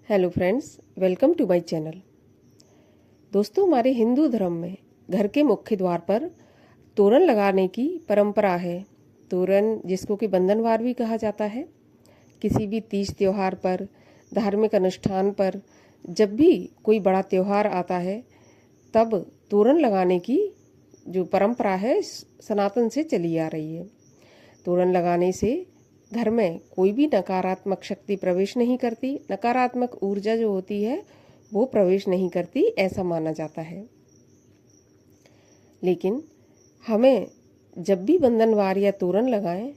Hello friends, welcome to my channel. दोस्तों, हमारे हिंदू धर्म में घर के मुख्य द्वार पर तोरण लगाने की परंपरा है। तोरण जिसको कि बंधनवार भी कहा जाता है। किसी भी तीज त्योहार पर, धार्मिक अनुष्ठान पर, जब भी कोई बड़ा त्योहार आता है तब तोरण लगाने की जो परंपरा है सनातन से चली आ रही है। तोरण लगाने से घर में कोई भी नकारात्मक शक्ति प्रवेश नहीं करती, नकारात्मक ऊर्जा जो होती है वो प्रवेश नहीं करती, ऐसा माना जाता है। लेकिन हमें जब भी बंधनवार या तोरण लगाएं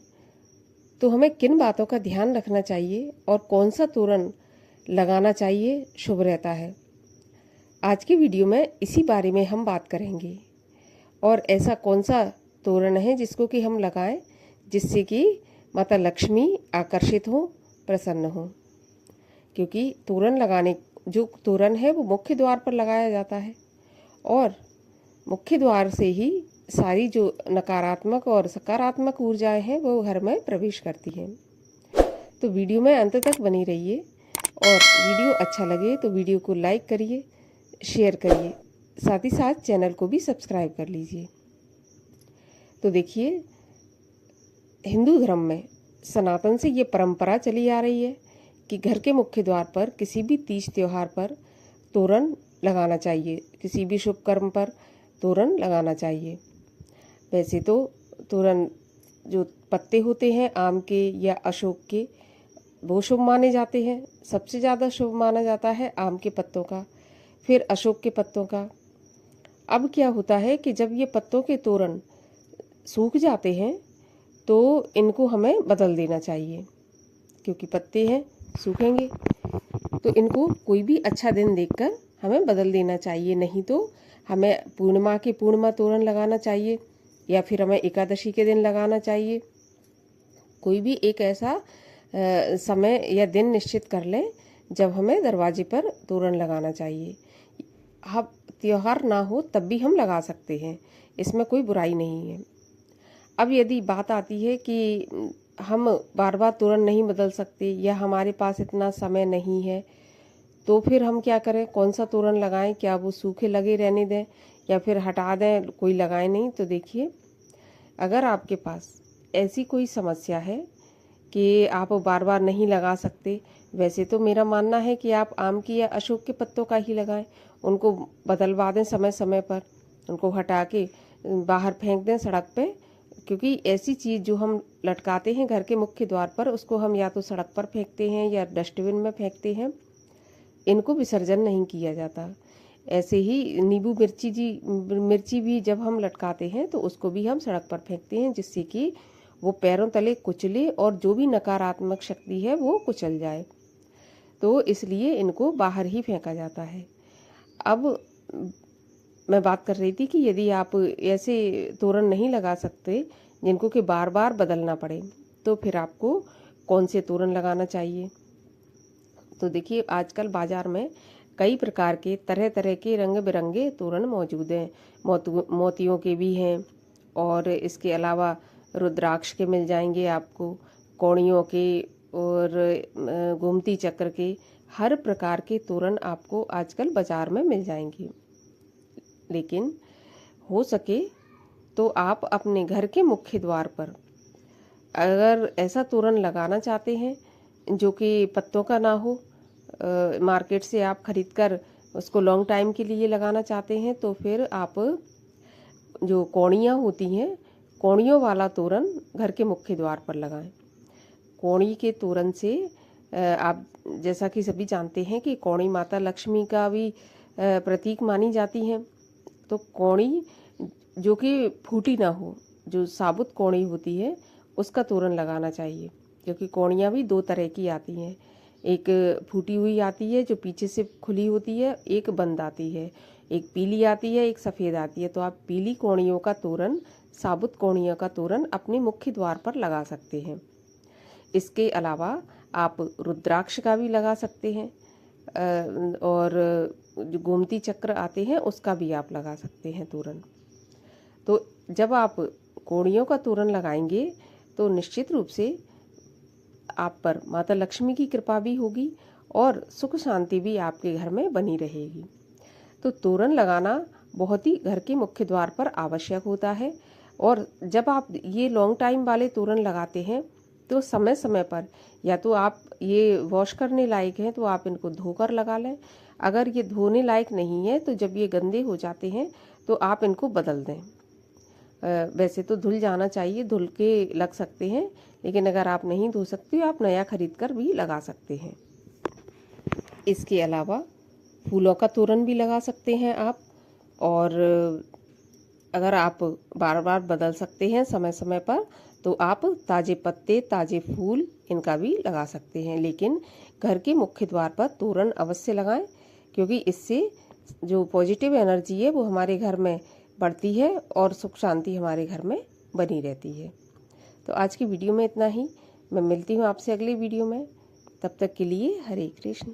तो हमें किन बातों का ध्यान रखना चाहिए और कौन सा तोरण लगाना चाहिए शुभ रहता है, आज की वीडियो में इसी बारे में हम बात करेंगे। और ऐसा कौन सा तोरण है जिसको कि हम लगाएं जिससे कि माता लक्ष्मी आकर्षित हो, प्रसन्न हो। क्योंकि जो तोरण है वो मुख्य द्वार पर लगाया जाता है और मुख्य द्वार से ही सारी जो नकारात्मक और सकारात्मक ऊर्जाएं हैं वो घर में प्रवेश करती हैं। तो वीडियो में अंत तक बनी रहिए और वीडियो अच्छा लगे तो वीडियो को लाइक करिए, शेयर करिए, साथ ही साथ चैनल को भी सब्सक्राइब कर लीजिए। तो देखिए, हिंदू धर्म में सनातन से ये परंपरा चली आ रही है कि घर के मुख्य द्वार पर किसी भी तीज त्योहार पर तोरण लगाना चाहिए, किसी भी शुभ कर्म पर तोरण लगाना चाहिए। वैसे तो तोरण जो पत्ते होते हैं आम के या अशोक के, वो शुभ माने जाते हैं। सबसे ज़्यादा शुभ माना जाता है आम के पत्तों का, फिर अशोक के पत्तों का। अब क्या होता है कि जब ये पत्तों के तोरण सूख जाते हैं तो इनको हमें बदल देना चाहिए, क्योंकि पत्ते हैं सूखेंगे तो इनको कोई भी अच्छा दिन देखकर हमें बदल देना चाहिए। नहीं तो हमें पूर्णिमा तोरण लगाना चाहिए या फिर हमें एकादशी के दिन लगाना चाहिए। कोई भी एक ऐसा समय या दिन निश्चित कर लें जब हमें दरवाजे पर तोरण लगाना चाहिए। अब त्योहार ना हो तब भी हम लगा सकते हैं, इसमें कोई बुराई नहीं है। अब यदि बात आती है कि हम बार बार तोरण नहीं बदल सकते या हमारे पास इतना समय नहीं है, तो फिर हम क्या करें, कौन सा तोरण लगाएं? क्या वो सूखे लगे रहने दें या फिर हटा दें, कोई लगाए नहीं? तो देखिए, अगर आपके पास ऐसी कोई समस्या है कि आप बार बार नहीं लगा सकते, वैसे तो मेरा मानना है कि आप आम की या अशोक के पत्तों का ही लगाएं। उनको बदलवा दें समय समय पर, उनको हटा के बाहर फेंक दें सड़क पे। क्योंकि ऐसी चीज़ जो हम लटकाते हैं घर के मुख्य द्वार पर, उसको हम या तो सड़क पर फेंकते हैं या डस्टबिन में फेंकते हैं, इनको विसर्जन नहीं किया जाता। ऐसे ही नींबू मिर्ची भी जब हम लटकाते हैं तो उसको भी हम सड़क पर फेंकते हैं, जिससे कि वो पैरों तले कुचले और जो भी नकारात्मक शक्ति है वो कुचल जाए। तो इसलिए इनको बाहर ही फेंका जाता है। अब मैं बात कर रही थी कि यदि आप ऐसे तोरण नहीं लगा सकते जिनको कि बार बार बदलना पड़े, तो फिर आपको कौन से तोरण लगाना चाहिए? तो देखिए, आजकल बाज़ार में कई प्रकार के तरह तरह के रंग बिरंगे तोरण मौजूद हैं। मोतियों के भी हैं और इसके अलावा रुद्राक्ष के मिल जाएंगे आपको, कौड़ियों के और गोमती चक्र के। हर प्रकार के तोरण आपको आजकल बाज़ार में मिल जाएंगे। लेकिन हो सके तो आप अपने घर के मुख्य द्वार पर अगर ऐसा तोरण लगाना चाहते हैं जो कि पत्तों का ना हो, मार्केट से आप खरीद कर उसको लॉन्ग टाइम के लिए लगाना चाहते हैं, तो फिर आप जो कौड़ियाँ होती हैं, कौड़ियों वाला तोरण घर के मुख्य द्वार पर लगाएं। कौड़ी के तोरण से आप जैसा कि सभी जानते हैं कि कौड़ी माता लक्ष्मी का भी प्रतीक मानी जाती हैं। तो कौड़ी जो कि फूटी ना हो, जो साबुत कौड़ी होती है, उसका तोरण लगाना चाहिए। क्योंकि कौड़ियाँ भी दो तरह की आती हैं, एक फूटी हुई आती है जो पीछे से खुली होती है, एक बंद आती है, एक पीली आती है, एक सफ़ेद आती है। तो आप पीली कौड़ियों का तोरण, साबुत कौड़ियों का तोरण अपने मुख्य द्वार पर लगा सकते हैं। इसके अलावा आप रुद्राक्ष का भी लगा सकते हैं और जो गोमती चक्र आते हैं उसका भी आप लगा सकते हैं तोरण। तो जब आप कौड़ियों का तोरण लगाएंगे तो निश्चित रूप से आप पर माता लक्ष्मी की कृपा भी होगी और सुख शांति भी आपके घर में बनी रहेगी। तो तोरण लगाना बहुत ही घर के मुख्य द्वार पर आवश्यक होता है। और जब आप ये लॉन्ग टाइम वाले तोरण लगाते हैं तो समय समय पर या तो आप ये वॉश करने लायक हैं तो आप इनको धोकर लगा लें। अगर ये धोने लायक नहीं है तो जब ये गंदे हो जाते हैं तो आप इनको बदल दें। वैसे तो धुल जाना चाहिए, धुल के लग सकते हैं, लेकिन अगर आप नहीं धो सकते आप नया खरीद कर भी लगा सकते हैं। इसके अलावा फूलों का तोरण भी लगा सकते हैं आप। और अगर आप बार बार बदल सकते हैं समय समय पर तो आप ताज़े पत्ते, ताज़े फूल इनका भी लगा सकते हैं। लेकिन घर के मुख्य द्वार पर तोरण अवश्य लगाएं, क्योंकि इससे जो पॉजिटिव एनर्जी है वो हमारे घर में बढ़ती है और सुख शांति हमारे घर में बनी रहती है। तो आज की वीडियो में इतना ही। मैं मिलती हूँ आपसे अगली वीडियो में। तब तक के लिए हरे कृष्ण।